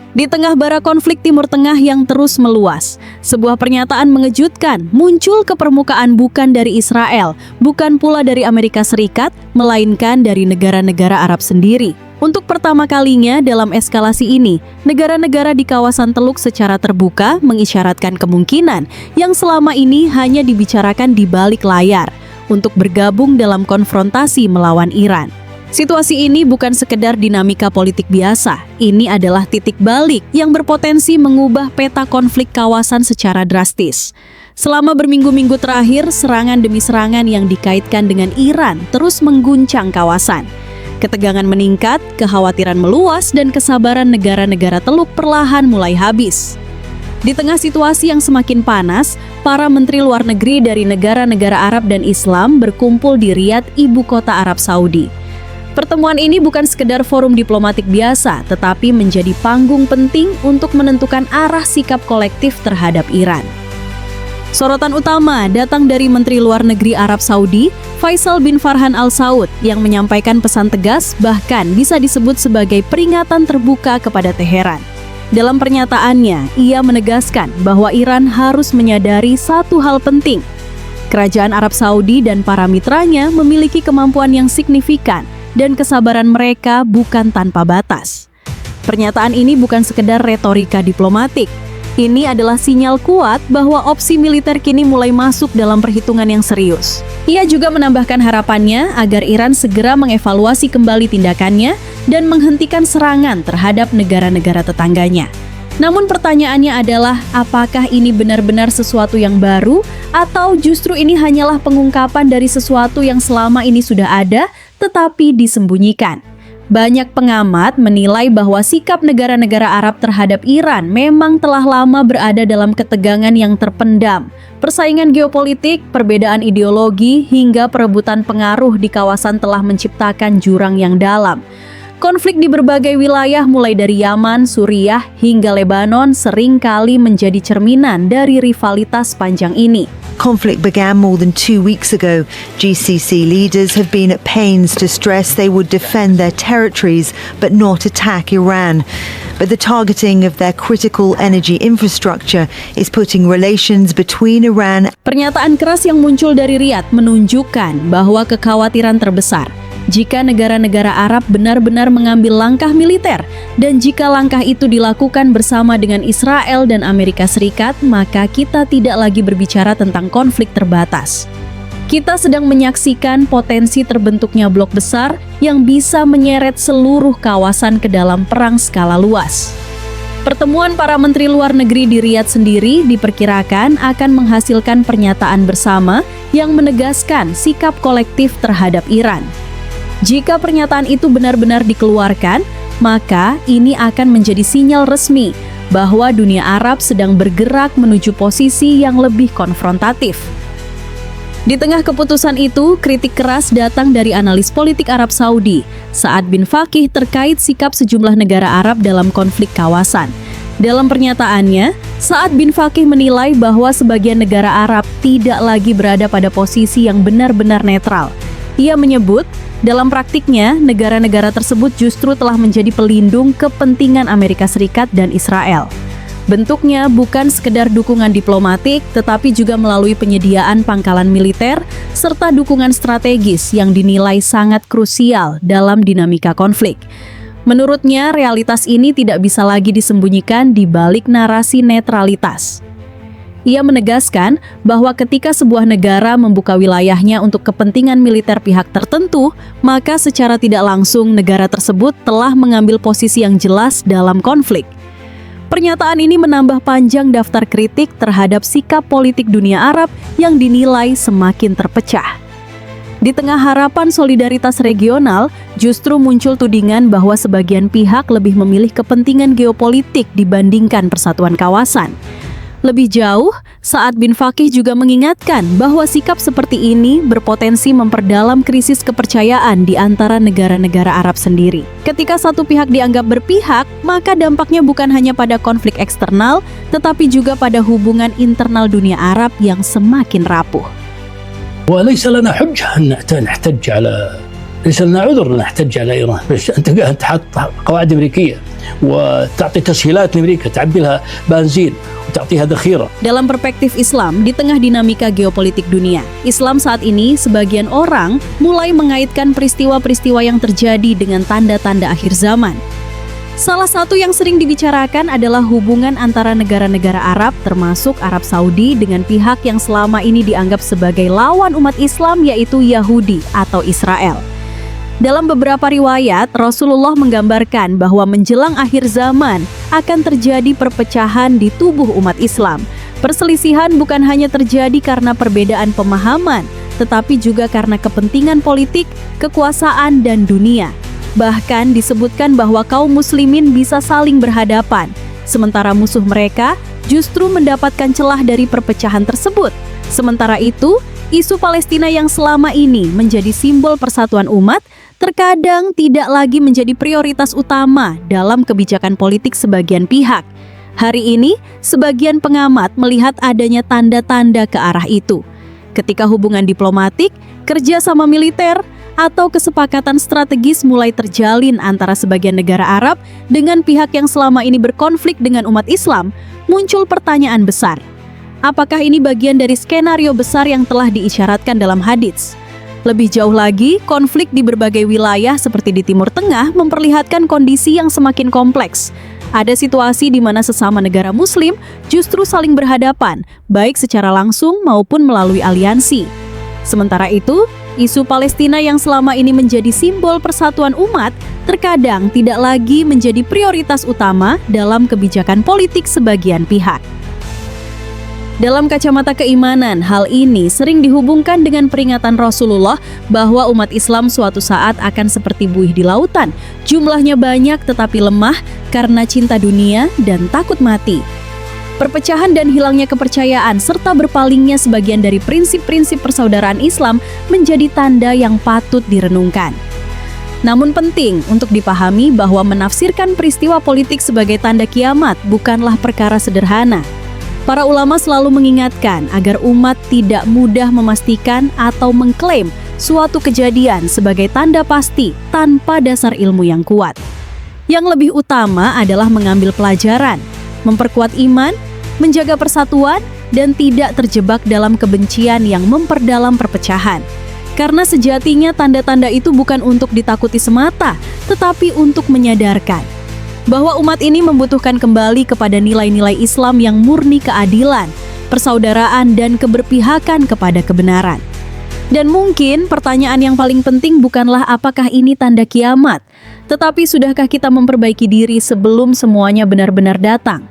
Di tengah bara konflik Timur Tengah yang terus meluas, sebuah pernyataan mengejutkan muncul ke permukaan bukan dari Israel, bukan pula dari Amerika Serikat, melainkan dari negara-negara Arab sendiri. Untuk pertama kalinya dalam eskalasi ini, negara-negara di kawasan Teluk secara terbuka mengisyaratkan kemungkinan yang selama ini hanya dibicarakan di balik layar untuk bergabung dalam konfrontasi melawan Iran. Situasi ini bukan sekedar dinamika politik biasa, ini adalah titik balik yang berpotensi mengubah peta konflik kawasan secara drastis. Selama berminggu-minggu terakhir, serangan demi serangan yang dikaitkan dengan Iran terus mengguncang kawasan. Ketegangan meningkat, kekhawatiran meluas, dan kesabaran negara-negara Teluk perlahan mulai habis. Di tengah situasi yang semakin panas, para menteri luar negeri dari negara-negara Arab dan Islam berkumpul di Riyadh, ibu kota Arab Saudi. Pertemuan ini bukan sekedar forum diplomatik biasa, tetapi menjadi panggung penting untuk menentukan arah sikap kolektif terhadap Iran. Sorotan utama datang dari Menteri Luar Negeri Arab Saudi, Faisal bin Farhan Al Saud, yang menyampaikan pesan tegas bahkan bisa disebut sebagai peringatan terbuka kepada Teheran. Dalam pernyataannya, ia menegaskan bahwa Iran harus menyadari satu hal penting. Kerajaan Arab Saudi dan para mitranya memiliki kemampuan yang signifikan dan kesabaran mereka bukan tanpa batas. Pernyataan ini bukan sekedar retorika diplomatik. Ini adalah sinyal kuat bahwa opsi militer kini mulai masuk dalam perhitungan yang serius. Ia juga menambahkan harapannya agar Iran segera mengevaluasi kembali tindakannya dan menghentikan serangan terhadap negara-negara tetangganya. Namun pertanyaannya adalah, apakah ini benar-benar sesuatu yang baru atau justru ini hanyalah pengungkapan dari sesuatu yang selama ini sudah ada tetapi disembunyikan? Banyak pengamat menilai bahwa sikap negara-negara Arab terhadap Iran memang telah lama berada dalam ketegangan yang terpendam. Persaingan geopolitik, perbedaan ideologi, hingga perebutan pengaruh di kawasan telah menciptakan jurang yang dalam. Konflik di berbagai wilayah mulai dari Yaman, Suriah, hingga Lebanon seringkali menjadi cerminan dari rivalitas panjang ini. Conflict began more than 2 weeks ago. GCC leaders have been at pains to stress they would defend their territories but not attack Iran. But the targeting of their critical energy infrastructure is putting relations between Iran. Pernyataan keras yang muncul dari Riyadh menunjukkan bahwa kekhawatiran terbesar jika negara-negara Arab benar-benar mengambil langkah militer, dan jika langkah itu dilakukan bersama dengan Israel dan Amerika Serikat, maka kita tidak lagi berbicara tentang konflik terbatas. Kita sedang menyaksikan potensi terbentuknya blok besar yang bisa menyeret seluruh kawasan ke dalam perang skala luas. Pertemuan para menteri luar negeri di Riyadh sendiri diperkirakan akan menghasilkan pernyataan bersama yang menegaskan sikap kolektif terhadap Iran. Jika pernyataan itu benar-benar dikeluarkan, maka ini akan menjadi sinyal resmi bahwa dunia Arab sedang bergerak menuju posisi yang lebih konfrontatif. Di tengah keputusan itu, kritik keras datang dari analis politik Arab Saudi, Sa'ad bin Faqih, terkait sikap sejumlah negara Arab dalam konflik kawasan. Dalam pernyataannya, Sa'ad bin Faqih menilai bahwa sebagian negara Arab tidak lagi berada pada posisi yang benar-benar netral. Ia menyebut, dalam praktiknya, negara-negara tersebut justru telah menjadi pelindung kepentingan Amerika Serikat dan Israel. Bentuknya bukan sekedar dukungan diplomatik, tetapi juga melalui penyediaan pangkalan militer, serta dukungan strategis yang dinilai sangat krusial dalam dinamika konflik. Menurutnya, realitas ini tidak bisa lagi disembunyikan di balik narasi netralitas. Ia menegaskan bahwa ketika sebuah negara membuka wilayahnya untuk kepentingan militer pihak tertentu, maka secara tidak langsung negara tersebut telah mengambil posisi yang jelas dalam konflik. Pernyataan ini menambah panjang daftar kritik terhadap sikap politik dunia Arab yang dinilai semakin terpecah. Di tengah harapan solidaritas regional, justru muncul tudingan bahwa sebagian pihak lebih memilih kepentingan geopolitik dibandingkan persatuan kawasan. Lebih jauh, Sa'ad bin Faqih juga mengingatkan bahwa sikap seperti ini berpotensi memperdalam krisis kepercayaan di antara negara-negara Arab sendiri. Ketika satu pihak dianggap berpihak, maka dampaknya bukan hanya pada konflik eksternal, tetapi juga pada hubungan internal dunia Arab yang semakin rapuh. وليس لنا حجة أن نحتج على ليس لنا عذر أن نحتج على إيران، بس أنت قاعد تحط قواعد أمريكية وتعطي تسهيلات لأمريكا تعبي لها بنزين وتعطيها ذخيرة. Dalam perspektif Islam, di tengah dinamika geopolitik dunia, Islam saat ini sebagian orang mulai mengaitkan peristiwa-peristiwa yang terjadi dengan tanda-tanda akhir zaman. Salah satu yang sering dibicarakan adalah hubungan antara negara-negara Arab, termasuk Arab Saudi, dengan pihak yang selama ini dianggap sebagai lawan umat Islam, yaitu Yahudi atau Israel. Dalam beberapa riwayat, Rasulullah menggambarkan bahwa menjelang akhir zaman akan terjadi perpecahan di tubuh umat Islam. Perselisihan bukan hanya terjadi karena perbedaan pemahaman, tetapi juga karena kepentingan politik, kekuasaan, dan dunia. Bahkan disebutkan bahwa kaum muslimin bisa saling berhadapan, sementara musuh mereka justru mendapatkan celah dari perpecahan tersebut. Sementara itu, isu Palestina yang selama ini menjadi simbol persatuan umat, terkadang tidak lagi menjadi prioritas utama dalam kebijakan politik sebagian pihak. Hari ini, sebagian pengamat melihat adanya tanda-tanda ke arah itu. Ketika hubungan diplomatik, kerjasama militer, atau kesepakatan strategis mulai terjalin antara sebagian negara Arab dengan pihak yang selama ini berkonflik dengan umat Islam, muncul pertanyaan besar. Apakah ini bagian dari skenario besar yang telah diisyaratkan dalam hadits? Lebih jauh lagi, konflik di berbagai wilayah seperti di Timur Tengah memperlihatkan kondisi yang semakin kompleks. Ada situasi di mana sesama negara Muslim justru saling berhadapan, baik secara langsung maupun melalui aliansi. Sementara itu, isu Palestina yang selama ini menjadi simbol persatuan umat terkadang tidak lagi menjadi prioritas utama dalam kebijakan politik sebagian pihak. Dalam kacamata keimanan, hal ini sering dihubungkan dengan peringatan Rasulullah bahwa umat Islam suatu saat akan seperti buih di lautan. Jumlahnya banyak tetapi lemah karena cinta dunia dan takut mati. Perpecahan dan hilangnya kepercayaan serta berpalingnya sebagian dari prinsip-prinsip persaudaraan Islam menjadi tanda yang patut direnungkan. Namun penting untuk dipahami bahwa menafsirkan peristiwa politik sebagai tanda kiamat bukanlah perkara sederhana. Para ulama selalu mengingatkan agar umat tidak mudah memastikan atau mengklaim suatu kejadian sebagai tanda pasti tanpa dasar ilmu yang kuat. Yang lebih utama adalah mengambil pelajaran, memperkuat iman, menjaga persatuan, dan tidak terjebak dalam kebencian yang memperdalam perpecahan. Karena sejatinya tanda-tanda itu bukan untuk ditakuti semata, tetapi untuk menyadarkan bahwa umat ini membutuhkan kembali kepada nilai-nilai Islam yang murni keadilan, persaudaraan, dan keberpihakan kepada kebenaran. Dan mungkin pertanyaan yang paling penting bukanlah apakah ini tanda kiamat, tetapi sudahkah kita memperbaiki diri sebelum semuanya benar-benar datang?